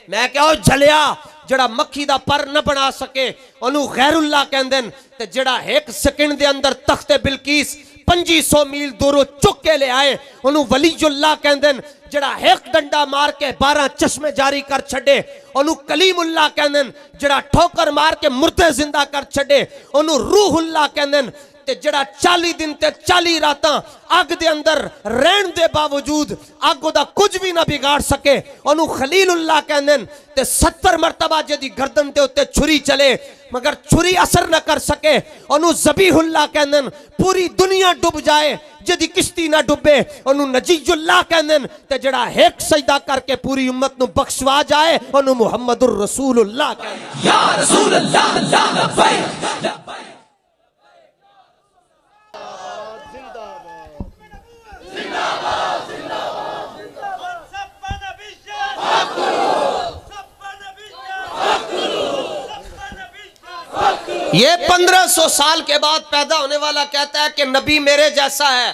मैं क्या झलिया जड़ा मक्खी दा पर न बना सके ओनू गैरुल्लाह कहंदे न ते जड़ा एक सेकंड दे अंदर तख्ते बिल्किस 2500 मील दूरों चुक के ले आए ओनू वलीजुल्लाह कहंदे न जड़ा एक डंडा मार के 12 चश्मे जारी कर छड़े ओनू कलीमुल्लाह कहंदे न जड़ा ठोकर मार के मुर्दे जिंदा कर छड़े ओनू रूहुल्लाह कहंदे न ते जड़ा 40 दिन ते 40 रातां अग दे अंदर रहन दे बावजूद अग ओदा कुछ भी ना बिगाड़ सके ओनू खलीलुल्लाह कहंदे न ते 70 मरतबा जदी गर्दन दे उत्ते छुरी चले मगर छुरी असर न कर सके ओनू ज़बीहुल्लाह कहंदे न पूरी दुनिया डूब जाए जदी किश्ती ना डूबे ओनू नजीजुल्लाह कहंदे न ते जड़ा एक सजदा करके पूरी उम्मत नु बख्शवा जाए ओनू मुहम्मदुर रसूलुल्लाह कहंदे या रसूलुल्लाह अल्लाह लब्बैक ये 1500 साल के बाद पैदा होने वाला कहता है कि नबी मेरे जैसा है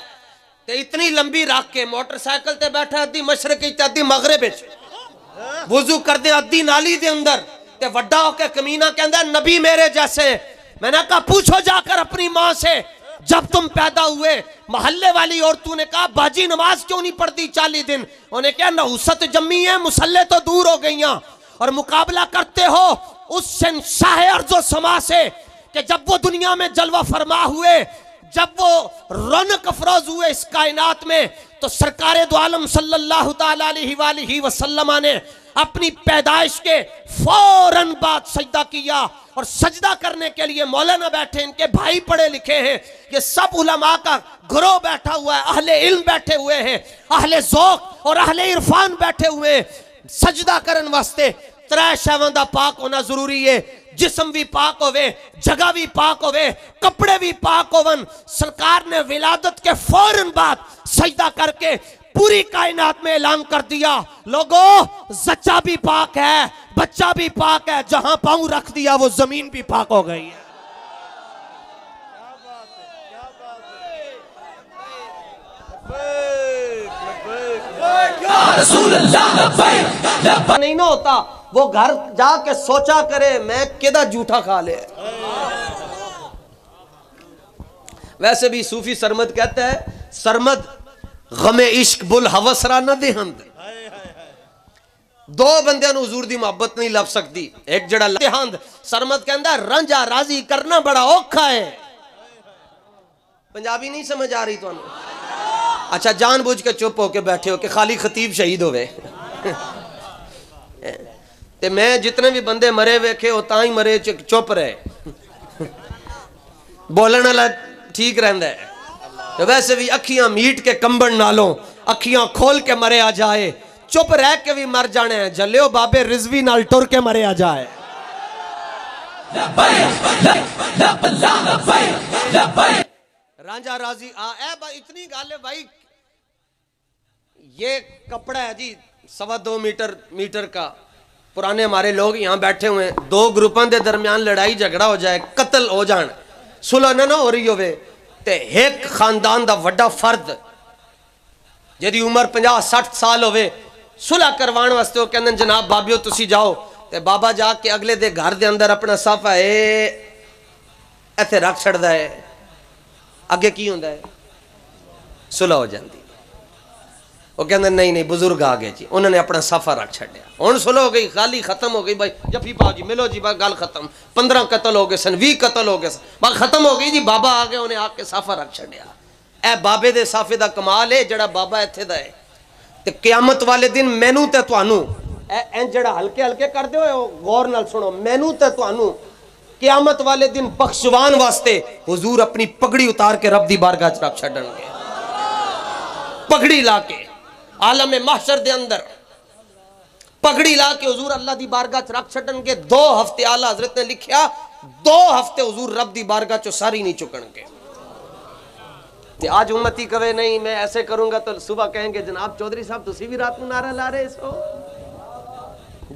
ते इतनी लंबी रख के मोटरसाइकिल ते बैठा अद्धी मशरक अद्धी मगरब वुजू करदे अद्धी नाली दे अंदर ते वड्डा होके कमीना कहंदा नबी मेरे जैसे। मैंने कहा पूछो जाकर अपनी माँ से जब तुम पैदा हुए मोहल्ले वाली औरतों ने कहा बाजी नमाज क्यों नहीं पढ़ती 40 दिन उन्हें क्या नहुसत जम्मी है मुसल्ले तो दूर हो गई और मुकाबला करते हो उस शहंशाह अर्ज़ो समा से कि जब वो दुनिया में जलवा फरमा हुए जब वो रौनक अफरोज हुए इस कायनात में तो सरकारे दो आलम सल्लल्लाहु ताला अलैहि वसल्लम ने अपनी पैदाइश के फौरन बाद सजदा किया और सजदा करने के लिए मौलाना बैठे इनके भाई पढ़े लिखे हैं ये सब उलमा का ग्रोह बैठा हुआ है अहले इल्म बैठे हुए हैं अहले ज़ौक़ और अहले इरफान बैठे हुए हैं सजदा करन वास्ते त्रै शैवां दा पाक होना जरूरी है जिस्म भी पाक होवे जगह भी पाक होवे कपड़े भी पाक होवन। सरकार ने विलादत के फौरन बाद सजदा करके पूरी कायनात में ऐलान कर दिया लोगों जच्चा भी पाक है बच्चा भी पाक है जहां पांव रख दिया वो जमीन भी पाक हो गई है। नहीं ना होता वो घर जाके सोचा करे मैं किदा जूठा खा ले। वैसे भी सूफी सरमद कहता है सरमद गमे इश्क बुल हवसरा न देहंद दो बंदियां नूं हुजूर दी मोहब्बत नहीं लभ सकती एक जड़ा देहंद सरमद कहंदा रंजा राजी करना बड़ा औखा है। पंजाबी नहीं समझ आ रही तुहानू अच्छा जानबूझ के चुप होके बैठे हो कि खाली खतीब शहीद होवे ते मैं जितने भी बंदे मरे वेखे हो तां ही मरे चुप रहे बोलने वाला ठीक रहंदा है तो वैसे भी अखियां मीट के कंबन नालों अखियां खोल के मरे आ जाए चुप रह के भी मर जाने हैं जलियो बाबे रिजवी नाल टुर के मरे आ जाए। रांझा राजी इतनी गाल है भाई ये कपड़ा है जी 2.25 मीटर का पुराने हमारे लोग यहाँ बैठे हुए हैं दो ग्रुपों के दरमियान लड़ाई झगड़ा हो जाए कत्ल हो जान सुलह ना हो रही होवे ते एक खानदान दा वड्डा फर्द जिहदी उम्र 50-60 साल होवे सुलह करवाने वास्ते वो कहंदे जनाब बाबियो तुसी जाओ ते बाबा जाके अगले दे घर दे अंदर अपना साफा इत्थे रख छड़दा है अगे की हुंदा है सुलह हो जाती वो कहते नहीं नहीं बुजुर्ग आ गए जी उन्होंने अपना साफा रख छड़िया हुण सुलह हो गई गाली खत्म हो गई भाई जफी पाओ जी मिलो जी बस गल खत्म 15 कतल हो गए सन 20 कतल हो गए सन बस खत्म हो गई जी बाबा आ गए उन्हें आके साफा रख छड़िया। ए बाबे दे साफे दा कमाल है जड़ा बाबा इत्थे दा है ते क़यामत वाले दिन मैनू ते तुहानू ए जड़ा हल्के हल्के कर दे गौर नाल सुनो मैनू ते तुहानू क़यामत वाले दिन बख्शवान वास्ते हुजूर अपनी पगड़ी उतार के रब दी बारगाह च रख छड़नगे पगड़ी ला के आलम महशर दे अंदर पगड़ी ला के हुजूर अल्लाह दी बारगाह च रख छड़नगे 2 हफ्ते आला हजरत ने लिखा 2 हफ्ते हुजूर रब दी बारगाह चो सारी नहीं चुकणगे। ते आज उम्मती कवे नहीं मैं ऐसे करूंगा तो सुबह कहेंगे जनाब चौधरी साहब तुसी भी रात को नारा ला रहे सो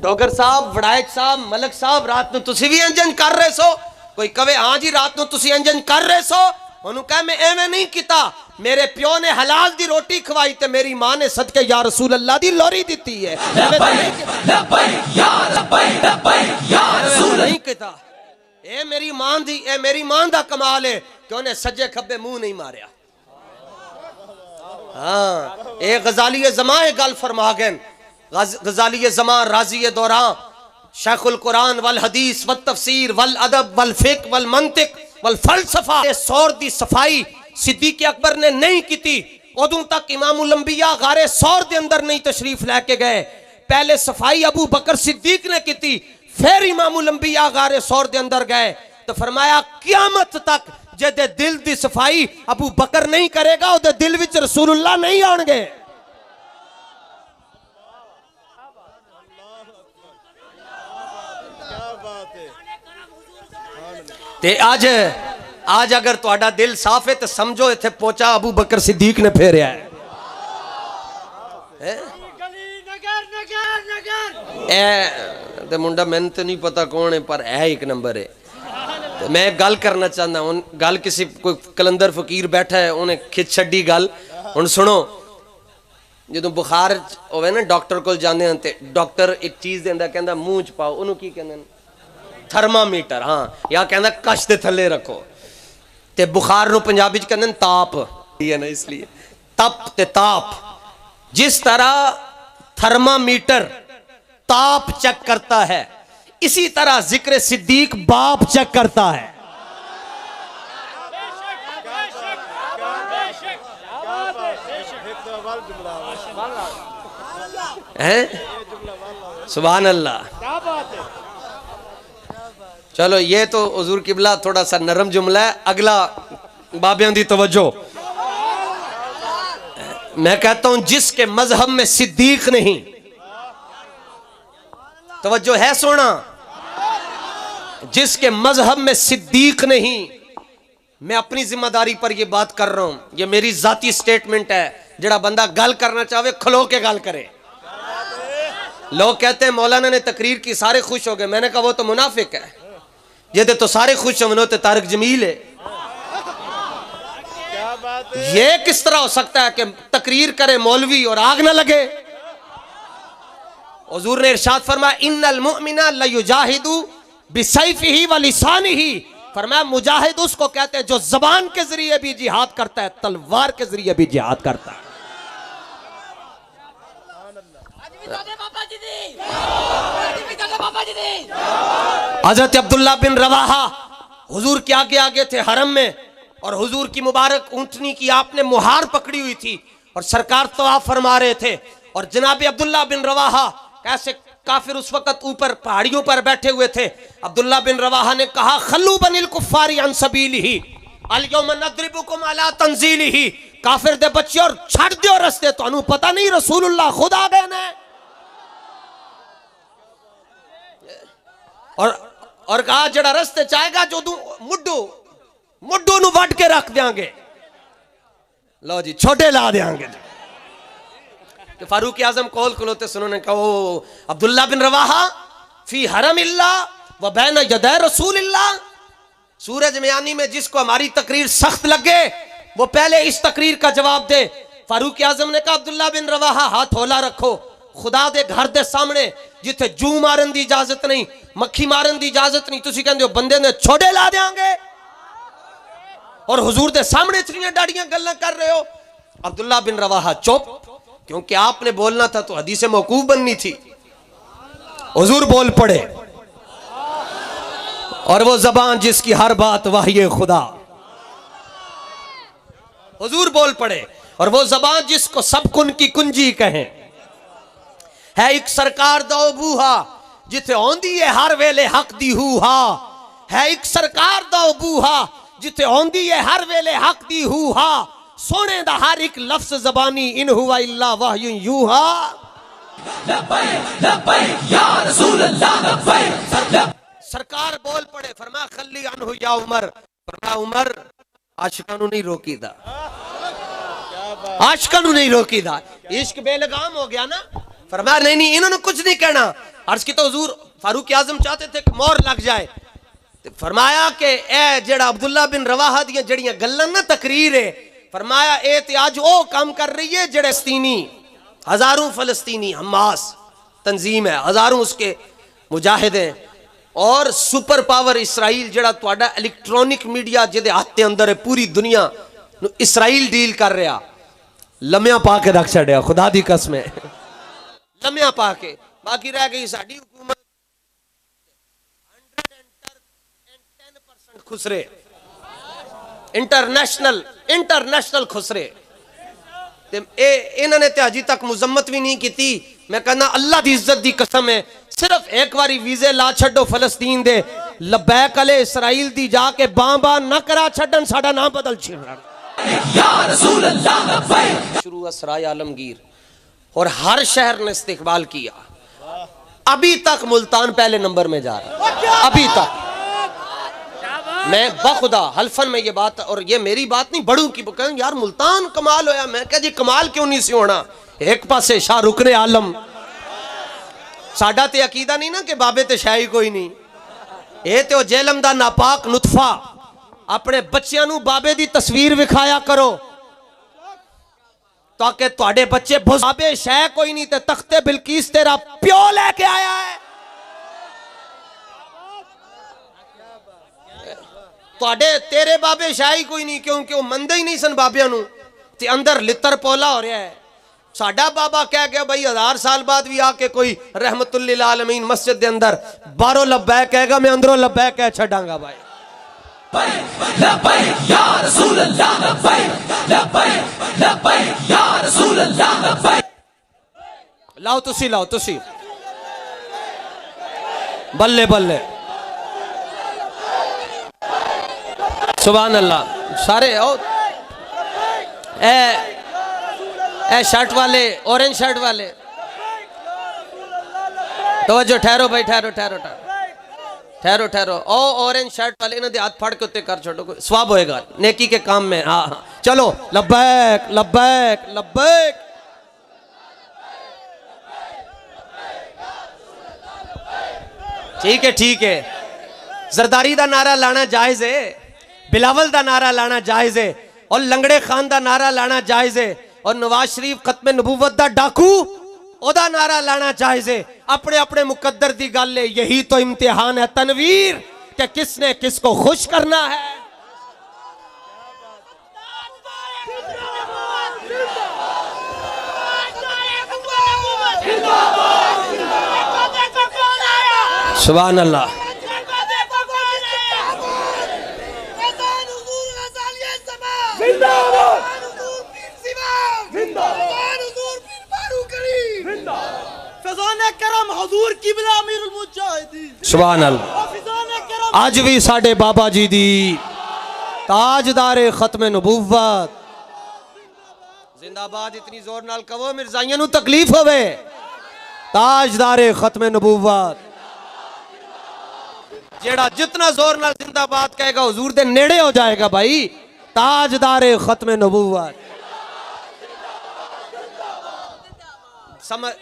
डोगर साहब वड़ायक साहब मलक साहब रात को तुसी भी इंजन कर रहे सो कोई कवे हाँ जी रात को तुसी इंजन कर रहे सो उन्होंने कहा मैं एवें नहीं किता मेरे प्यो ने हलाल दी रोटी खवाई ते मेरी मां ने सदके या रसूल अल्लाह दी लोरी दी है। नहीं कहता ए मेरी मां दी, ए मेरी मां दा कमाल है कि उन्हें सज्जे खब्बे मुंह नहीं मारिया। हाँ ए गजाली ज़मा गल फरमा गए, गजाली ज़मा राजी दौरान शेखुल कुरान वल हदीस वल तफसीर वल अदब वल फिक वल मंतिक वल फलसफा। सौर दी सफाई सिद्दीक अकबर ने नहीं की थी, उदों तक इमामुल अंबिया गारे सौर दे अंदर नहीं तशरीफ लेके गए। पहले सफाई अबू बकर सिद्दीक ने की थी, फिर इमामुल अंबिया गारे सौर दे अंदर गए। तो फरमाया क़यामत तक जेदे दिल दी सफाई अबू बकर नहीं करेगा उदे दिल विच रसूलुल्लाह नहीं आउणगे। ते आज अगर तुहाडा दिल साफ है तो समझो इत्थे पोचा अबू बकर सिद्दीक ने फेरिया है। ते मुंडा मैंने तो नहीं पता कौन है पर है एक नंबर है। तो मैं गल करना चाहता हूँ, गल किसी कोई कलंदर फकीर बैठा है उन्हें खिच छड़ी गल। हुण सुनो, जो बुखार होवे ना डॉक्टर कोल जांदे हैं ते डॉक्टर एक चीज़ देंदा, कहंदा मूँह च पाओ, उन्होंने की कहंदे थर्मामीटर, हाँ, या कहंदा कश दे थल्ले रखो। ते बुखार नूं पंजाबी च कहंदे ताप है ना, इसलिए तप ते ताप। जिस तरह थर्मामीटर ताप चेक करता है, इसी तरह जिक्र सिद्दीक बाप चेक करता है। सुभान अल्लाह। चलो ये तो हुजूर किबला थोड़ा सा नरम जुमला है। अगला बाबियां दी तवज्जो। मैं कहता हूं जिसके मजहब में सिद्दीक नहीं, तवज्जो है सोना, जिसके मजहब में सिद्दीक नहीं, मैं अपनी जिम्मेदारी पर यह बात कर रहा हूं, यह मेरी जाती स्टेटमेंट है। जड़ा बंदा गल करना चाहे खलो के गल करे। लोग कहते हैं मौलाना ने तकरीर की सारे खुश हो गए, मैंने कहा वो तो मुनाफिक है, ये तो सारे खुश हो तो तारिक जमील है। ये किस तरह हो सकता है कि तकरीर करे मौलवी और आग ना लगे। हुजूर ने इरशाद फरमाया इन्नल मुमिना लयुजाहिदु बिसैफिही व लिसानिही। फरमाया मुजाहिद उसको कहते हैं जो जबान के जरिए भी जिहाद करता है, तलवार के जरिए भी जिहाद करता है। हजरत अब्दुल्ला बिन रवाहा हुजूर के आगे आगे थे हरम में, और हुजूर की मुबारक ऊंटनी की आपने मुहार पकड़ी हुई थी और सरकार तवाफ फरमा रहे थे। और जनाब अब्दुल्ला बिन रवाहा कैसे काफिर उस वक्त ऊपर पहाड़ियों पर बैठे हुए थे। अब्दुल्ला बिन रवाहा ने कहा खल्लू बनिल कुफ्फारी अन सबीलिही अल-यौम नद्रिबुकुम अला तंजीलिही। काफिर दे बच्चे और छड़ दियो रस्ते, तो पता नहीं रसूलुल्लाह खुद आ गए ने। और कहा जड़ा रस्ते चाहेगा जो मुड्डू नु वट के रख देंगे, लो जी छोटे ला देंगे। तो फारूक आजम कौल खलोते सुनो ने कहो अब्दुल्ला बिन रवाहा फी हरम इल्लाह व बैन यदै रसूल इल्लाह। सूरज मियानी में जिसको हमारी तकरीर सख्त लगे वो पहले इस तकरीर का जवाब दे। फारूक आजम ने कहा अब्दुल्ला बिन रवाहा हाथ होला रखो, खुदा दे घर दे सामने जिथे जू मारन दी इजाजत नहीं, मक्खी मारन दी इजाजत नहीं, तुसी कहंदे हो बंदे ने छोड़े ला देंगे और हुजूर दे सामने इतनी डाड़ियां गल्लां कर रहे हो। अब्दुल्ला बिन रवाहा चुप, क्योंकि आपने बोलना था तो हदीस मौकूफ बननी थी। हुजूर बोल पड़े, और वो जबान जिसकी हर बात वाहिए खुदा। हुजूर बोल पड़े, और वो जबान जिसको सब कुन की कुंजी कहें। है एक सरकार दो बूहा जिथे आंदी है हर वेले हक दी हूहा। है एक सरकार दो बूहा जिथे आंदी है हर वेले हक दी हूहा। सोने दा हर एक लफ्ज जबानी इन हुआ इल्ला वाह्यु यूहा। लब्बैक लब्बैक या रसूल अल्लाह लब्बैक। सरकार बोल पड़े, फरमाया खल्ली अनहु या उमर। फरमाया उमर आशिकां नूं नहीं रोकीदा, आशिकां नूं नहीं रोकीदा, इश्क बेलगाम हो गया ना। फरमाया नहीं नहीं इन्होंने कुछ नहीं कहना। अर्ज की तो हुजूर फारूक आजम चाहते थे कि मोहर लग जाए। फरमाया कि ए जेड़ा अब्दुल्ला बिन रवाहा दी जड़ियां गल्लां ना तकरीर है, फरमाया एहतियाज वो काम कर रही है जेड़े फलस्तीनी, हजारों फलस्तीनी हमास तंजीम है, हजारों उसके मुजाहिद हैं, और सुपर पावर इसराइल जड़ा तुहाडा इलेक्ट्रॉनिक मीडिया जिहदे हाथ दे अंदर है, पूरी दुनिया इसराइल डील कर रहा, लम्या पा के रख छड़िया, खुदा दी कसम है, लम्या पा के। बाकी रह गई साडी हुकूमत 110% खुसरे, इंटरनेशनल खुसरे। इन्होंने तो अजी तक मुजम्मत भी नहीं की। मैं कहना अल्लाह की इज्जत की कसम है, सिर्फ एक बारी वीजे ला छो फलस्तीन दे, लब्बैक अले इसराइल दी जाके बां न करा छड़न, साडा नाम बदल छिड़न। शुरू असराय आलमगीर और हर शहर ने इस्तेकबाल किया। अभी तक मुल्तान पहले नंबर में जा रहा है, अभी तक। मैं बखुदा हल्फन में ये बात, और ये मेरी बात नहीं, बड़ों की कहें यार मुल्तान कमाल होया। मैं कह जी कमाल क्यों नहीं सी होना। एक पासे शाह रुकने आलम, साडा ते अकीदा नहीं ना कि बाबे ते शाह ही कोई नहीं, ये तो जेलम दा नापाक नुतफा। अपने बच्चों नू बाबे दी तस्वीर विखाया करो ताकि तुहाडे बच्चे बाबे शाह कोई नहीं ते तख्ते बिल्किस तेरा प्यो लेके आया है। तेरे बाबे शाही कोई नहीं, क्योंकि वो मनदे ही नहीं सन बाबिया नू, ते अंदर लितर पोला हो रहा है। साडा बाबा कह गया भाई 1000 साल बाद भी आके कोई रहमतुल लिल आलमीन मस्जिद दे अंदर बाहरों लब्बैक कहेगा, मैं अंदरों लब्बैक कह छड़ांगा भाई। लब्बैक या रसूल अल्लाह, लब्बैक या रसूल अल्लाह। लाओ तुसी बल्ले बल्ले, सुभान अल्लाह। सारे ए शर्ट वाले, ऑरेंज शर्ट वाले, तो जो ठहरो भाई, ठहरो ओ ऑरेंज शर्ट वाले इन्होंने हाथ फाड़ के उत्ते कर छोड़ो, स्वाब होएगा नेकी के काम में। हाँ चलो लब्बैक लब्बैक लब्बैक। ठीक है जरदारी दा नारा लाना जायज है, बिलावल दा नारा लाना जायज है, और लंगड़े खान दा नारा लाना जायज है, और नवाज शरीफ खत्मे नबूवत दा डाकू ओदा नारा लाना जायज है। अपने अपने मुकद्दर दी गल है, यही तो इम्तिहान है तनवीर कि किसने किसको खुश करना है। सुभान अल्लाह। सुभान अल्लाह। आज भी साडे बाबा जी दी ताजदारे खत्मे नबूवत जिंदाबाद। इतनी जोर नाल कहो मिर्जाइयां नू तकलीफ होवे। ताजदारे खत्मे नबूवत जेड़ा जितना जोर नाल जिंदाबाद कहेगा हुजूर दे नेड़े हो जाएगा भाई। ताजदारे खत्मे नबूवत समझ।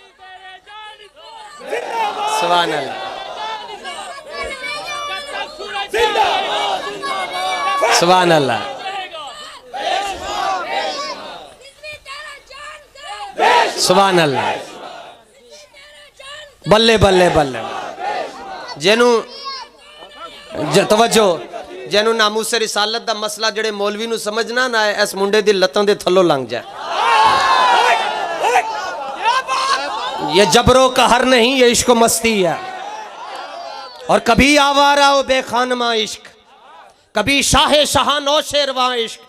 सुभान अल्लाह, सुभान अल्लाह। सुभान अल्लाह। बल्ले बल्ले बल्ले। जेनू तवज्जो, जेनू नामूस रिसालत दा मसला जेड़े मौलवी नू समझना ना है, इस मुंडे दी लत्तां दे थल्लों लंघ जाए। ये जबरों का हर नहीं, ये इश्क मस्ती है। और कभी आवारा हो बेखानमा इश्क, कभी शाहे शहानो शेरवा इश्क,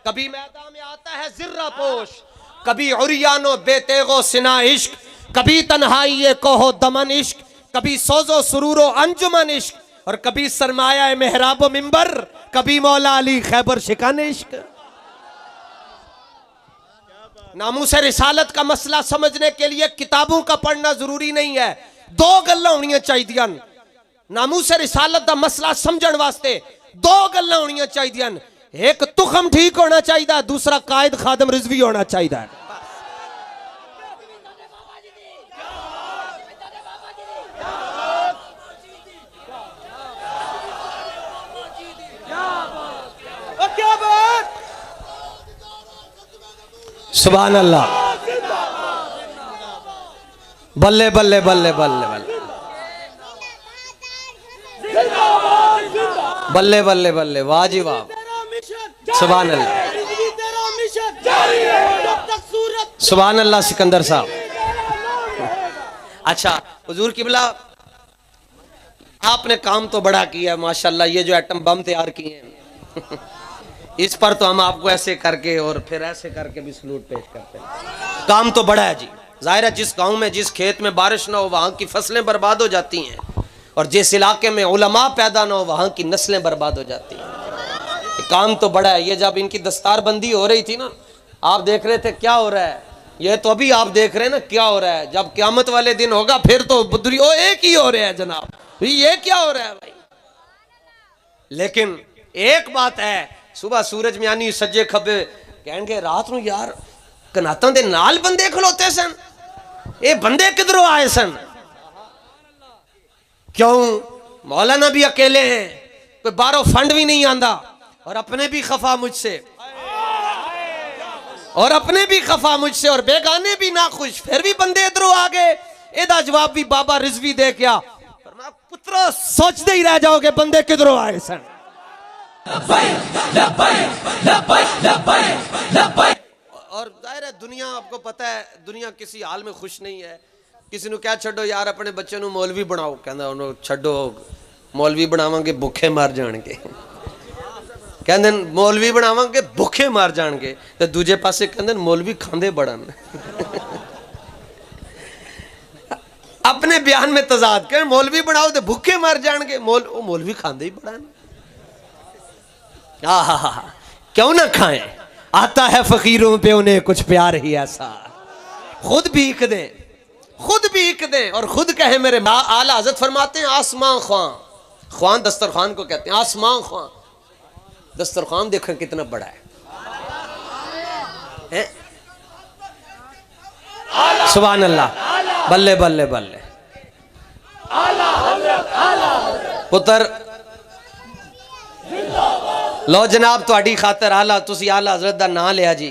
कभी मैदान में आता है जिर्रा पोश, कभी उरियानो बेतेगो सिना इश्क, कभी तन्हाई ये कोहो दमन इश्क, कभी सोजो सुरूरो अंजुमन इश्क, और कभी सरमाया मेहराबो मिंबर, कभी मौला अली खैबर शिकान इश्क। नामूस रिसालत का मसला समझने के लिए किताबों का पढ़ना जरूरी नहीं है, दो गल्लां होनियां चाहिए। नामूस रिसालत का मसला समझण वास्ते दो गल्लां होनियां चाहिए। एक तुखम ठीक होना चाहिए, दूसरा कायद खादम रिजवी होना चाहिए। सुभान अल्लाह, बल्ले बल्ले बल्ले बल्ले बल्ले बल्ले बल्ले बल्ले, वाह जी वाह, सुभान अल्लाह, सुभान अल्लाह। सिकंदर साहब, अच्छा हुजूर किबला, आपने काम तो बड़ा किया माशाल्लाह, ये जो एटम बम तैयार किए हैं इस पर तो हम आपको ऐसे करके और फिर ऐसे करके भी सलूट पेश करते हैं। काम तो बड़ा है जी। जाहिर है जिस गांव में, जिस खेत में बारिश ना हो वहां की फसलें बर्बाद हो जाती हैं, और जिस इलाके में उलमा पैदा ना हो वहां की नस्लें बर्बाद हो जाती हैं। काम तो बड़ा है। ये जब इनकी दस्तारबंदी हो रही थी ना, आप देख रहे थे क्या हो रहा है, ये तो अभी आप देख रहे हैं ना क्या हो रहा है। जब क्यामत वाले दिन होगा फिर तो ओ एक ही हो रहा है जनाब, ये क्या हो रहा है भाई। लेकिन एक बात है, सुबह सूरज में आनी सज्जे खब्बे कहेंगे रात ਨੂੰ यार कनातां दे नाल बंदे खलोते सन, ये बंदे किधरों आए सन। क्यों, मौलाना भी अकेले हैं, कोई बाहरों फंड भी नहीं आंदा, और अपने भी खफा मुझसे, और अपने भी खफा मुझसे, और बेगाने भी ना खुश, फिर भी बंदे इधरों आ गए। एदा जवाब भी बाबा रिजवी दे क्या, पुत्रो सोचते ही रह जाओगे बंदे किधरों आए सन। और जाहिर है दुनिया, आपको पता है दुनिया किसी हाल में खुश नहीं है। किसी ने क्या छो यार अपने बच्चे ਨੂੰ मौलवी बनाओ, कहंदा ਉਹਨੂੰ ਛੱਡੋ मौलवी बनावांगे भुखे मर जाणगे, कहंदे मौलवी बनावांगे भुखे मर जाणगे, ते दूजे पासे कहंदे मौलवी खांदे बड़न। अपने बयान में तजाद कर, मौलवी बनाओ तो भूखे मर जाएंगे, मौलवी खांदे ही बड़ा ना। क्यों ना खाएं, आता है फकीरों पे उन्हें कुछ प्यार ही ऐसा, खुद भीख दें, खुद भीख दें और खुद कहे मेरे। आला हज़रत फरमाते हैं आसमां ख्वां, ख्वां दस्तरखान को कहते हैं, आसमां ख्वां दस्तरखान देखो कितना बड़ा है? सुभान अल्लाह, बल्ले बल्ले बल्ले। पुत्र लो जनाब, तुहाडी खातर आला, तुसी आला हजरत दा नाम लिया जी,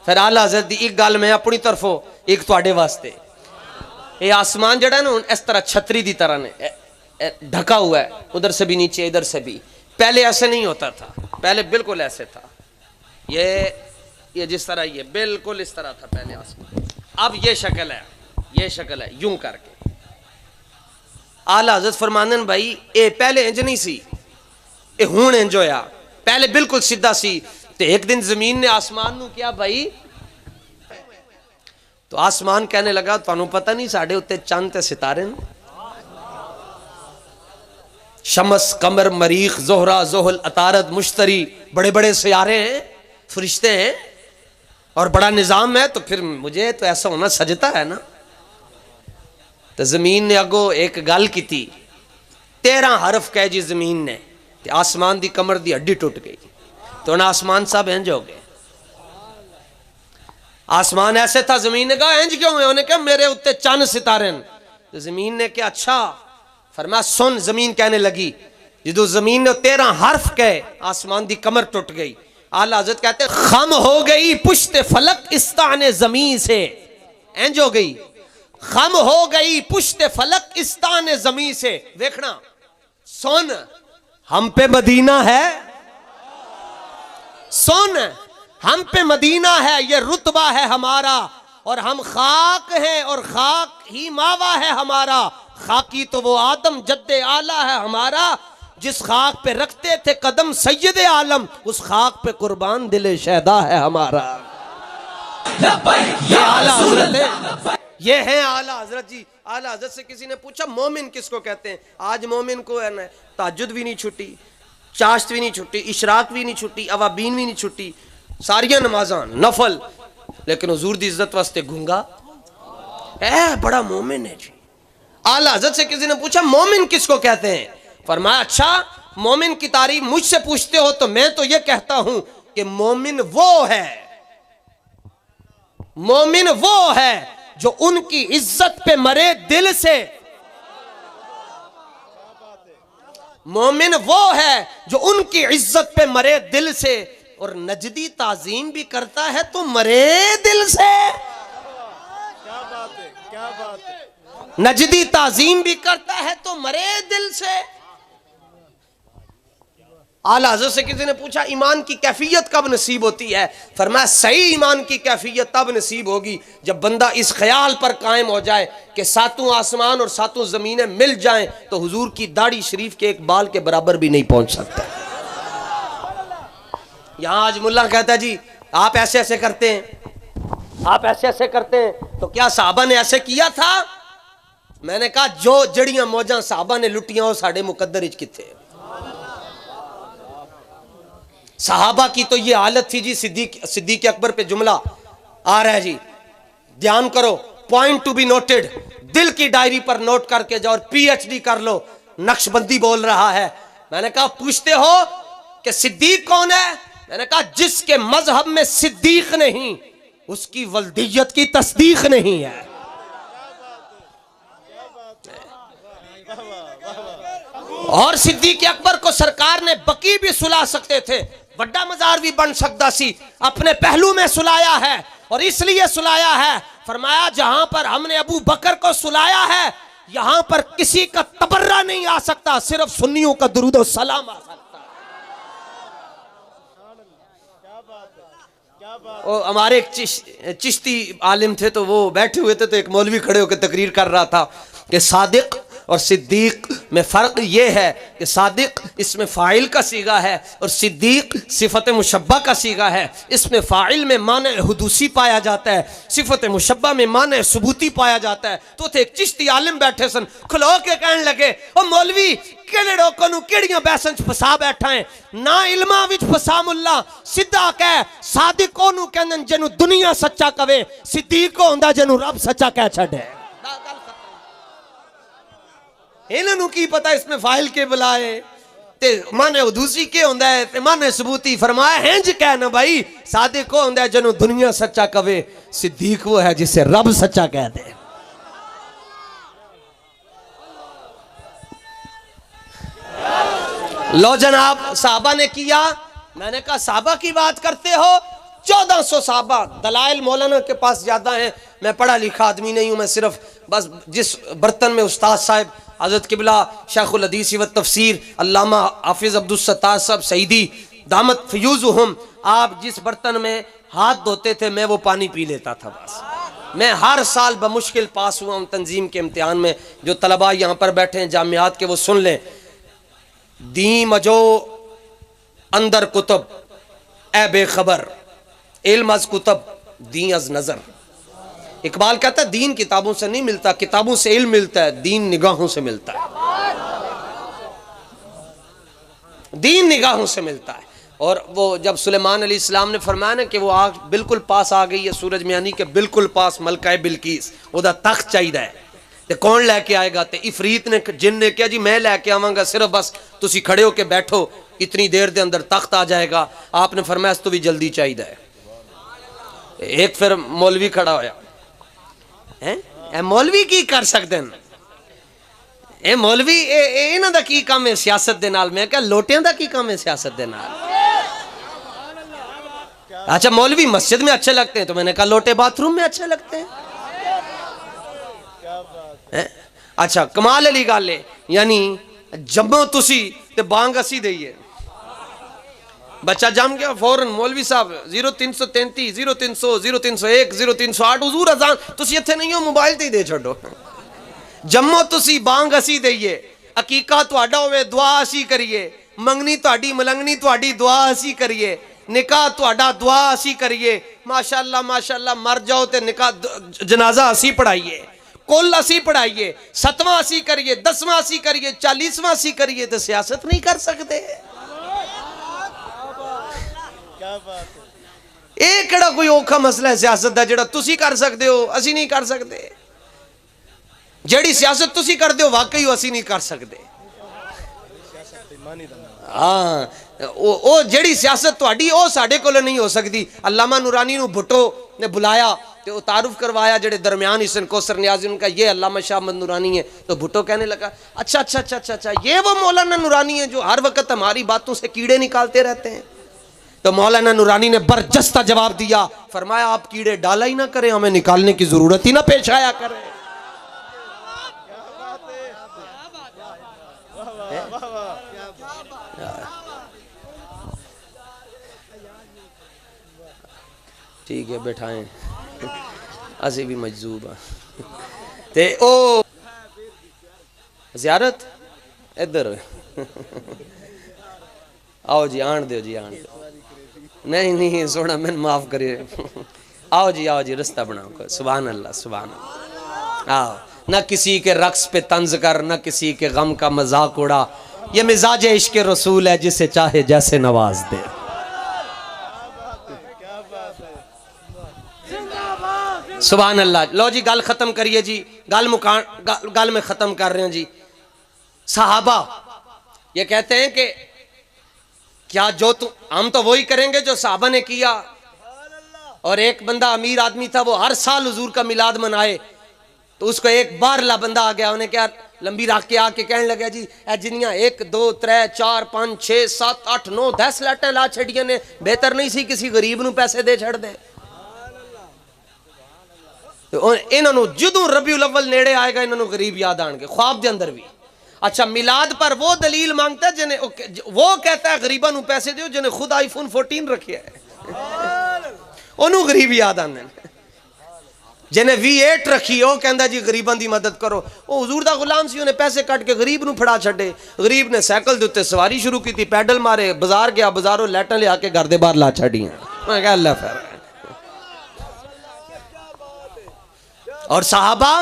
फिर आला हजरत दी एक गल मैं अपनी तरफों एक तुहाडे वास्ते, ये आसमान जड़ा ना इस तरह छतरी दी तरह ने ढका हुआ है, उधर से भी नीचे इधर से भी। पहले ऐसे नहीं होता था, पहले बिल्कुल ऐसे था, ये जिस तरह ये बिल्कुल इस तरह था पहले आसमान। अब ये शक्ल है, ये शक्ल है यूं करके। आला हज़रत फरमांदे ने भाई ये पहले इंज नहीं सी, ये हुण इंज होया, पहले बिल्कुल सीधा सी। तो एक दिन जमीन ने आसमान नू क्या भाई, तो आसमान कहने लगा तुहानू पता नहीं साडे उत्ते चंद ते सितारे ने, शमस कमर मरीख जोहरा जोहल अतारद मुश्तरी, बड़े बड़े सियारे हैं, फरिश्ते हैं और बड़ा निजाम है, तो फिर मुझे तो ऐसा होना सजता है ना। तो जमीन ने अगो एक गल की थी, 13 हरफ कह जी जमीन ने, ते आसमान दी कमर दी हड्डी टूट गई, तो ना आसमान सब इंज हो गए। आसमान ऐसे था, जमीन ने कहा इंज क्यों है, उन्हें कहा मेरे उत्ते चंद सितारे। तो जमीन ने क्या अच्छा, फरमाया सुन। जमीन कहने लगी, जो जमीन ने 13 हर्फ कहे आसमान दी कमर टूट गई। आला हज़रत कहते खम हो गई पुश्ते फलक इस्ताने जमीन से, इंज हो गई, खम हो गई पुश्ते फलक इस्ताने जमीन से। देखना सुन, हम पे मदीना है, सुन हम पे मदीना है, ये रुतबा है हमारा, और हम खाक हैं और खाक ही मावा है हमारा। खाकी तो वो आदम जद्दे आला है हमारा, जिस खाक पे रखते थे कदम सैयदे आलम, उस खाक पे कुर्बान दिले शहदा है हमारा। ये आला हजरत है, ये है आला हजरत जी। आला हजरत से किसी ने पूछा मोमिन किसको कहते हैं, आज मोमिन को है ना ताज्जुद भी नहीं छुट्टी, चाश्त भी नहीं छुट्टी, इशराक भी नहीं छुट्टी, अवाबीन भी नहीं छुट्टी, सारियां नमाज़ां नफल, लेकिन हुजूर दी इज्जत वास्ते गूंगा है, बड़ा मोमिन है जी। आला हज़रत से किसी ने पूछा मोमिन किसको कहते हैं, फरमाया अच्छा मोमिन की तारीफ मुझसे पूछते हो तो मैं तो ये कहता हूं कि मोमिन वो है, मोमिन वो है जो उनकी इज्जत पे मरे दिल से, मोमिन वो है जो उनकी इज्जत पे मरे दिल से, और नजदी ताजीम भी करता है तो मरे दिल से। क्या बात है, क्या बात है। नजदी ताजीम भी करता है तो मरे दिल से। आला हज़रत से किसी ने पूछा ईमान की कैफियत कब नसीब होती है? फरमाया सही ईमान की कैफियत तब नसीब होगी जब बंदा इस ख्याल पर कायम हो जाए कि सातों आसमान और सातों ज़मीनें मिल जाएं तो हुजूर की दाढ़ी शरीफ के एक बाल के बराबर भी नहीं पहुंच सकता। यहां आज मुल्ला कहता है जी आप ऐसे ऐसे करते हैं, आप ऐसे ऐसे करते हैं, तो क्या साहबा ने ऐसे किया था? मैंने कहा जो जड़ियां मौजा साहबा ने लुटियां वो साढ़े मुकद्दर इच किथे। सहाबा की तो ये हालत थी जी। सिद्दीक अकबर पे जुमला आ रहा है जी, ध्यान करो, पॉइंट टू बी नोटेड, दिल की डायरी पर नोट करके जाओ और पीएचडी कर लो। नक्शबंदी बोल रहा है। मैंने कहा पूछते हो कि सिद्दीक कौन है? मैंने कहा जिसके मजहब में सिद्दीक नहीं उसकी वल्दियत की तस्दीक नहीं है। और सिद्दीक अकबर को सरकार ने बकी भी सुला सकते थे, बड़ा मजार भी बन सकता सी, अपने पहलू में सुलाया है। और इसलिए सुलाया है, फरमाया जहां पर हमने अबू बकर को सुलाया है यहां पर किसी का तबर्रा नहीं आ सकता, सिर्फ सुन्नियों का दुरूद और सलाम आ सकता। और हमारे एक चिश्ती आलिम थे तो वो बैठे हुए थे तो एक मौलवी खड़े होकर तकरीर कर रहा था कि सादिक और सिद्दीक में फ़र्क ये है कि सादिक इसमें फ़ाइल का सीगा है और सिद्दीक सिफ़त मुशब्बा का सीगा है। इसमें फ़ाइल में माने हुदूसी पाया जाता है, सिफ़त मुशब्बा में माने सबूती पाया जाता है। तो थे एक चिश्ती आलिम बैठे सन, खलो के कहने लगे ओ मौलवी केड़े लोगों नूं केड़ियां बहसां च फसा बैठा है, ना इल्मा विच फसा मुल्ला, सीधा कह सादिक ओनू कहंदे जिन्हों दुनिया सच्चा कवे, सिद्दीक होंदा जिन्हों रब सच्चा कह छड़े। इन्हों की पता इसमें फाइल के बुलाए ते माने उदूसी के होंदा है ते माने सबूती। फरमाया हैंज कहना भाई सादिक को होंदा है जिन्हों दुनिया सच्चा कवे, सिद्दीक वो है जिसे रब सच्चा कह दे। लो जनाब साहबा ने किया। मैंने कहा साहबा की बात करते हो, 1400 साहबा, दलाइल मौलाना के पास ज्यादा हैं। मैं पढ़ा लिखा आदमी नहीं हूं, मैं सिर्फ बस जिस बर्तन में उस्ताद साहब हज़रत किबला शेखुल हदीस व तफसीर अल्लामा हाफिज़ अब्दुल सत्तार साहब सईदी दामत फ़यूज़ुहुम, आप जिस बर्तन में हाथ धोते थे मैं वो पानी पी लेता था। बस मैं हर साल बमुश्किल पास हुआ हूँ तंजीम के इम्तिहान में। जो तलबा यहाँ पर बैठे हैं जामियात के वो सुन लें। दी मजो अंदर कुतब ए बेखबर, इल्म अज कुतब दी अज नज़र। इकबाल कहता है दीन किताबों से नहीं मिलता, किताबों से इल्म मिलता है, दीन निगाहों से मिलता है, दीन निगाहों से मिलता है। और वो जब सुलेमान अली इस्लाम ने फरमाया ना कि वो आग बिल्कुल पास आ गई है, सूरज मियानी के बिल्कुल पास मलका बिल्कीस, ओदा तख्त चाहिए है, तो कौन लैके आएगा? तो इफरीत ने जिन ने कहा जी मैं लैके आवांगा, सिर्फ बस तुसी खड़े होके बैठो, इतनी देर के अंदर तख्त आ जाएगा। आपने फरमाया तो भी जल्दी चाहिए है। एक फिर मौलवी खड़ा होया, है मौलवी की कर सकते हैं? ए मौलवी इन्हां दा की काम है सियासत दे नाल? मैं क्या लोटियां दा की काम है सियासत दे नाल? अच्छा मौलवी मस्जिद में अच्छे लगते हैं, तो मैंने कहा लोटे बाथरूम में अच्छे लगते हैं। अच्छा कमाल वाली गल है, यानी जम्मो तुसी ते बांग असी दईए, बच्चा जम गया फौरन मौलवी साहब 0333 0300 0301 0308 हुजूर अजान तुसी इत्थे नहीं हो, मोबाइल ते ही दे छोड़ो। जम्मो तुसी बांग असी दईए, अकीका तुहाडा होवे दुआ असी करिए, मंगनी तुहाडी मलंगनी तुहाडी दुआ असी करिए, निकाह तुहाडा दुआ असी करिए, माशाअल्लाह माशाअल्लाह मर जाओ ते निकाह जनाजा असी पढ़ाइए, कुल असी पढ़ाइए, 7वां असी करिए, 10वां असी करिए, 40वां असी करिए, तो सियासत नहीं कर सकते। ਇਹ ਕਿਹੜਾ ਕੋਈ ਔਖਾ ਮਸਲਾ ਹੈ ਸਿਆਸਤ ਦਾ ਜਿਹੜਾ ਤੁਸੀਂ ਕਰ ਸਕਦੇ ਹੋ ਅਸੀਂ ਨਹੀਂ ਕਰ ਸਕਦੇ? ਜਿਹੜੀ ਸਿਆਸਤ ਤੁਸੀਂ ਕਰਦੇ ਹੋ ਵਾਕਈ ਅਸੀਂ ਨਹੀਂ ਕਰ ਸਕਦੇ। ਹਾਂ ਉਹ ਜਿਹੜੀ ਸਿਆਸਤ ਤੁਹਾਡੀ ਉਹ ਸਾਡੇ ਕੋਲ ਨਹੀਂ ਹੋ ਸਕਦੀ। अल्लामा नूरानी ਨੂੰ भुट्टो ने बुलाया तो वो तारुफ करवाया जेडे दरमियान हिसन कोसर नियाज़ी, उनका ये अल्लामा शाह अहमद नूरानी है। तो भुट्टो कहने लगा अच्छा अच्छा अच्छा अच्छा अच्छा ये वो मौलाना नूरानी है जो हर वक्त हमारी बातों से कीड़े निकालते रहते हैं। तो मौलाना नूरानी ने बरजस्ता जवाब दिया, फरमाया आप कीड़े डाला ही ना करें, हमें निकालने की जरूरत ही ना पेश आया करे। ठीक है बैठाएं, असी भी मजजूब हाँ। ते ओ ज़ियारत इधर आओ जी, आन दो जी, आन दो। नहीं नहीं सोना मैंने माफ करिए। आओ जी रास्ता बनाओ। सुभान अल्लाह सुभान अल्लाह। आओ, न किसी के रक्स पे तंज कर, न किसी के गम का मजाक उड़ा। ये मिजाज इश्क रसूल है, जिसे चाहे जैसे नवाज दे। सुभान अल्लाह। लो जी गल खत्म करिए जी, गल में खत्म कर रहे हैं जी। सहाबा ये कहते हैं कि क्या जो हम तो वही करेंगे जो सहाबा ने किया। और एक बंदा अमीर आदमी था, वो हर साल हुजूर का मिलाद मनाए। तो उसको एक बार ला बंदा आ गया, उन्हें क्या लंबी रख के आके कहने लगा जी ए जिनिया 1 2 3 4 5 6 7 8 9 10 लाटें ला छड़िया ने, बेहतर नहीं सी किसी गरीब नूं पैसे दे छड़ दे। तो इन्होंने जदों रबीउल अव्वल नेड़े आएगा, इन्होंने गरीब याद आएंगे ख्वाब के अंदर भी। अच्छा मिलाद पर वो दलील मांगता है जिन्हें वो कहता है गरीबा नूं पैसे दो जिन्हें खुद आईफोन 14 रखे है, उन्होंने गरीब याद आने। जिन्हें V8 रखी वो कहता जी गरीबों की मदद करो। वो हुजूर दा गुलाम सी, उन्हें पैसे कट के गरीब नूं फड़ा छड्डे। गरीब ने साइकिल के उत्ते सवारी शुरू की, पैडल मारे, बाजार गया, बाजारों लैटां लिया के घर दे बाहर ला छड़ियां। मैं कहा अल्लाह फिर। और साहबा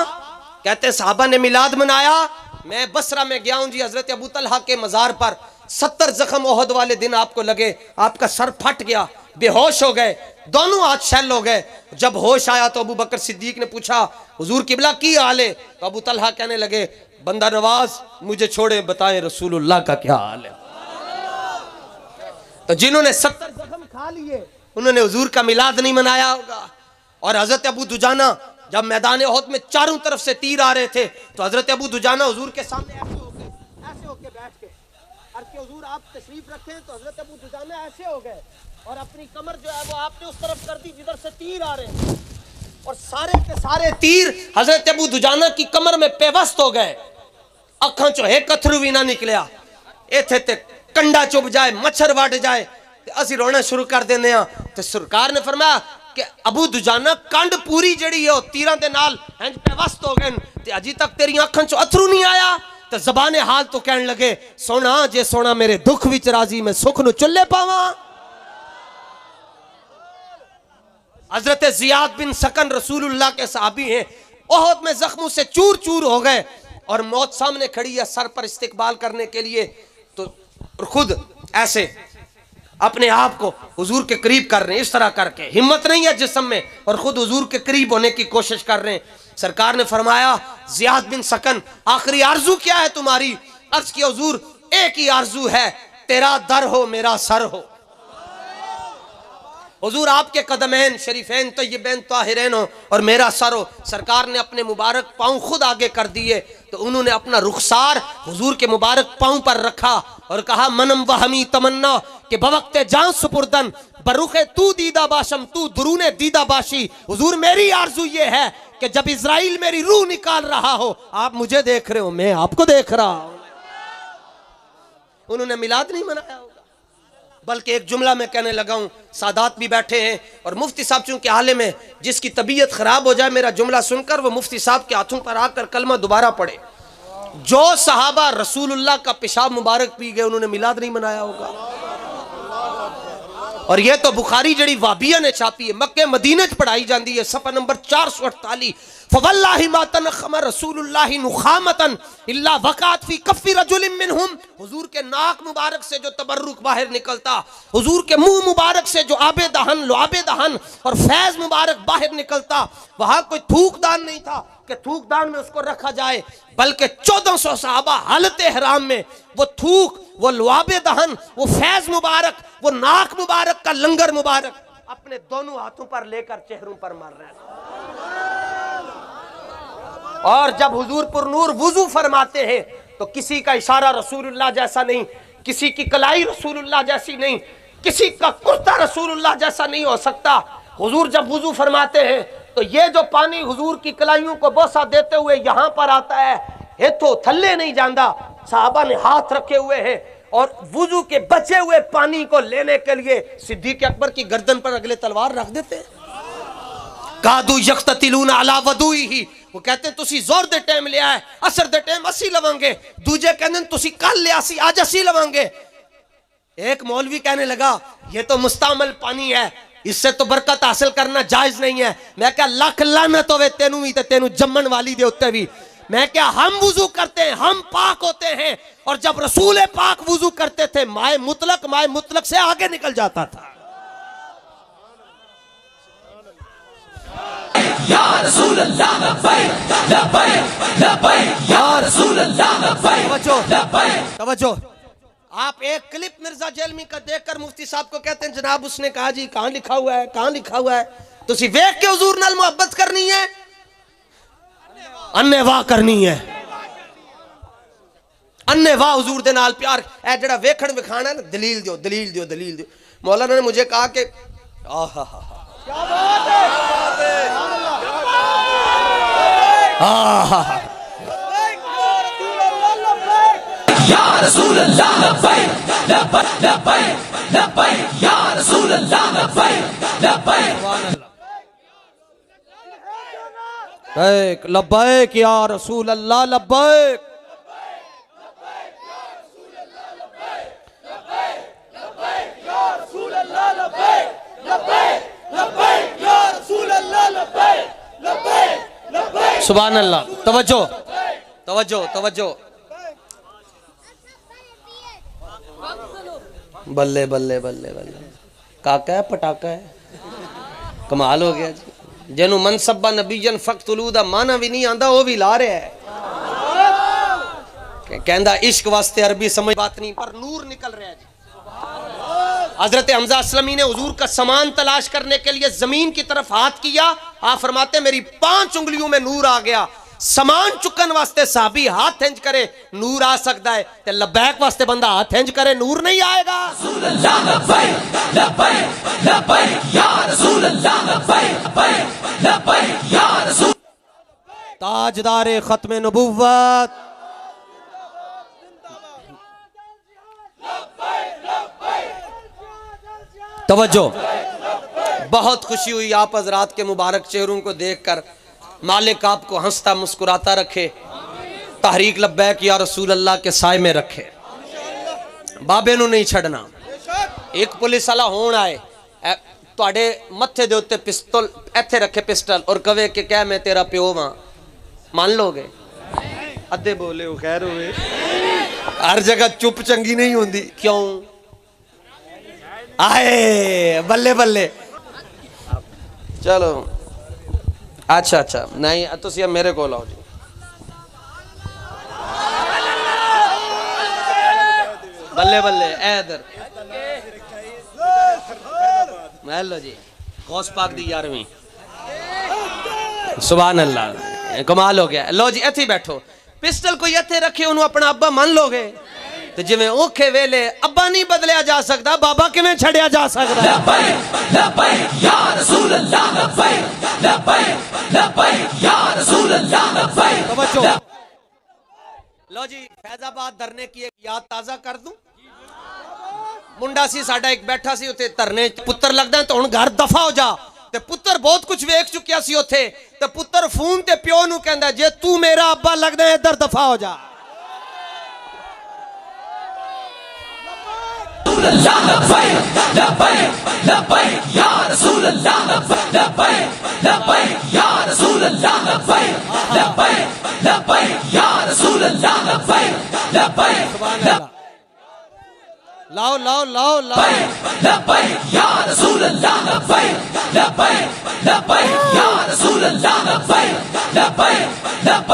कहते साहबा ने मिलाद मनाया। मैं बसरा में गया हूं जी, हजरत अबू तलहा के मजार पर 70 जख्म ओहद वाले दिन आपको लगे, आपका सर फट गया, बेहोश हो गए, दोनों हाथ शैल हो गए। जब होश आया तो अबू बकर सिद्दीक ने पूछा हुजूर किबला की हाल है? तो अबू तलहा कहने लगे बंदा नवाज मुझे छोड़े, बताएं रसूलुल्लाह का क्या हाल है। तो जिन्होंने 70 जख्म खा लिए उन्होंने हुजूर का मिलाद नहीं मनाया होगा। और हजरत अबू दुजाना जब मैदान ओहद में चारों तरफ से तीर आ रहे थे तो हजरत अबू दुजाना हुजूर के सामने ऐसे होके बैठ के, और कि हुजूर आप तशरीफ रखें, तो हजरत अबू दुजाना ऐसे हो गए और अपनी कमर जो है वो आपने उस तरफ कर दी जिधर से तीर आ रहे हैं। और सारे के सारे तीर हजरत अबू दुजाना की कमर में पेवस्त हो गए। अखां चो एक कथरू भी ना निकलिया। इथे ते कंडा चुभ जाए, मच्छर वट जाए, असी रोना शुरू कर देने। तो सरकार ने फरमाया कि अबू दुजाना कंड पूरी जड़ी है तीरां दे नाल इंज पेवस्त हो गए ते अजी तक तेरी अखां चो अथरू नहीं आया। तो जबाने हाल तो कहने लगे सोना जे सोना मेरे दुख विच राजी, मैं सुख नु चुल्ले पावा। हजरत जियाद बिन सकन रसूलुल्लाह के सहाबी हैं, ओहद में जख्मों से चूर चूर हो गए और मौत सामने खड़ी है सर पर इस्तिकबाल करने के लिए। तो खुद ऐसे अपने आप को हुजूर के करीब कर रहे हैं, इस तरह करके हिम्मत नहीं है जिस्म में और खुद हुजूर के करीब होने की कोशिश कर रहे हैं। सरकार ने फरमाया जियाद बिन सकन आखिरी आरजू क्या है तुम्हारी? अर्ज किया हुजूर एक ही आरजू है, तेरा दर हो मेरा सर हो। हुजूर आपके कदमैन शरीफैन तय्यबैन ताहिरैन हो और मेरा सर हो। सरकार ने अपने मुबारक पांव खुद आगे कर दिए तो उन्होंने अपना रुखसार हुजूर के मुबारक पांव पर रखा और कहा मनम वहमी तमन्ना कि बवक्ते जान सुपुर्दन बरुखे तू दीदा बाशम तू दुरूने दीदा बाशी। हुजूर मेरी आरजू ये है कि जब इजराइल मेरी रूह निकाल रहा हो, आप मुझे देख रहे हो, मैं आपको देख रहा हूं। उन्होंने मिलाद नहीं मनाया होगा, बल्कि एक जुमला मैं कहने लगा हूं, सादात भी बैठे हैं और मुफ्ती साहब चूंकि हाले में जिसकी तबीयत खराब हो जाए मेरा जुमला सुनकर वो मुफ्ती साहब के हाथों पर आकर कलमा दोबारा पढ़े। जो सहाबा रसूलुल्लाह का पेशाब मुबारक पी गए उन्होंने मिलाद नहीं मनाया होगा। और यह तो बुखारी जड़ी वाबिया ने छापी है, मक्के मदीने च पढ़ाई जाती है, सफा नंबर 448। फवल्लाहि मा तनखम रसूलुल्लाह नुखामतन इल्ला वकात फी कफ्फी रजुलिन मिनहुम। हुजूर के नाक मुबारक से जो तबर्रुक बाहर निकलता, हुजूर के मुंह मुबारक से जो आबे दहन लुआबे दहन और फैज मुबारक बाहर निकलता, वहां कोई थूकदान नहीं था कि थूकदान में उसको रखा जाए, बल्कि 1400 सहाबा हालत हराम में वो थूक, वो लुआबे दहन, वो फैज मुबारक, वो नाक मुबारक का लंगर मुबारक अपने दोनों हाथों पर लेकर चेहरों पर मार रहे हैं। और जब हुजूर पुरनूर वुजू फरमाते हैं तो किसी का इशारा रसूलुल्लाह जैसा नहीं, किसी की कलाई रसूलुल्लाह जैसी नहीं, किसी का कुर्ता रसूलुल्लाह जैसा नहीं हो सकता। हुजूर जब वुजू फरमाते हैं तो ये जो पानी हुजूर की कलाइयों को बोसा देते हुए यहाँ पर आता है, ये तो थल्ले नहीं जाता। साहबा ने हाथ रखे हुए हैं और वुजू के बचे हुए पानी को लेने के लिए सिद्दीक अकबर की गर्दन पर अगले तलवार रख देते हैं। कादू यख्ततिलून अला वदुई ही, वो कहते हैं तुसी जोर दे टाइम लिया है, असर दे टाइम असी लवांगे। दूजे कहते हैं तुसी कल लिया सी, आज असी लवांगे। एक मौलवी कहने लगा ये तो मुस्तामल पानी है, इससे तो बरकत हासिल करना जायज नहीं है। मैं क्या लख लानत होवे तेनू भी ते तेनू जम्मन वाली दे उत्ते भी। मैं क्या हम वुजू करते हैं, हम पाक होते हैं, और जब रसूल पाक वुजू करते थे माए मुतलक से आगे निकल जाता था। या रसूल अल्लाह लब्बैक लब्बैक लब्बैक या रसूल अल्लाह लब्बैक। तवज्जो, आप एक क्लिप मिर्जा जेलमी का देखकर मुफ्ती साहब को कहते हैं जनाब उसने कहा जी कहां लिखा हुआ है, कहां लिखा हुआ है। तुसी वेख के हुजूर नाल मोहब्बत करनी है, अन्ने वाह करनी है, अन्ने वाह हुजूर दे नाल प्यार। ए जेड़ा वेखण विखाना ना, दलील दियो दलील दियो दलील दियो। मौलाना ने मुझे कहा कि आहा हा क्या बात है, आहा या रसूल अल्लाह लब्बैक लब्बैक लब्बैक लब्बैक या रसूल अल्लाह लब्बैक लब्बैक लब्बैक या रसूल अल्लाह लब्बैक। सुभान अल्लाह। तवज्जो तवज्जो तवज्जो, बल्ले बल्ले बल्ले बल्ले, काका है पटाका है, कमाल हो गया जी। जिन्हों मनसबा नबीजन फक्तुलू दा माना भी नहीं आंदा वो भी ला रहा है। कहंदा इश्क वास्ते अरबी समझ बात नहीं, पर नूर निकल रहा है जी। हजरत हमजा असलमी ने हुजूर का सामान तलाश करने के लिए जमीन की तरफ हाथ किया। आप फरमाते मेरी 5 उंगलियों में नूर आ गया। समान चुकन वास्ते साहबी हाथ हिंज करे नूर आ सकता है, ते लब्बैक वास्ते बंदा हाथ हिंज करे नूर नहीं आएगा। ताजदारे खत्मे नबुव्वत, तवज्जो। बहुत खुशी हुई आप हजरात के मुबारक चेहरों को देखकर। मालिक आपको हंसता मुस्कुराता रखे, तहरीक लब्बैक या रसूल अल्लाह के साए में रखे। बाबे नू नहीं छड़ना। एक पुलिस वाला होण आए तुहाडे मत्थे दे उत्ते पिस्तौल इत्थे रखे पिस्टल और कवे कि क्या मैं तेरा प्यो वां, मान लोगे? अद्धे बोले हो खैर हुए। हर जगह चुप चंगी नहीं होंदी। क्यों? आए बल्ले बल्ले। चलो अच्छा अच्छा, नहीं तुसी अब मेरे को लाओ जी। बल्ले बल्ले इधर लो जी। गौस पाक दी 11वीं। सुभान अल्लाह, कमाल हो गया। लो जी इत्थे बैठो। पिस्टल कोई इत्थे रखे उन्होंने अपना अब्बा मान लोगे? तो जिवें औखे वेले अब्बा नहीं बदलिया जा सकता, बाबा किवें छड़िया जा सकता? लब्बैक लब्बैक या रसूल अल्लाह लब्बैक लब्बैक लब्बैक या रसूल अल्लाह लब्बैक। तवज्जो। लो जी फैजाबाद धरने की एक याद ताजा कर दूं। मुंडा सी साडा एक बैठा सी उत्थे धरने, पुत्र लगदा तो हुण घर दफा हो जा। ते पुत्र बहुत कुछ वेख चुकिया सी उत्थे, ते पुत्र फोन ते प्यो नू कहंदा जे तू मेरा अब्बा लगदा है इधर दफा हो जा। लाओ लाओ लाओ लाओ। लब्बैक या रसूल अल्लाह लब्बैक लब्बैक लब्बैक या रसूल अल्लाह लब्बैक लब्बैक लब्बैक।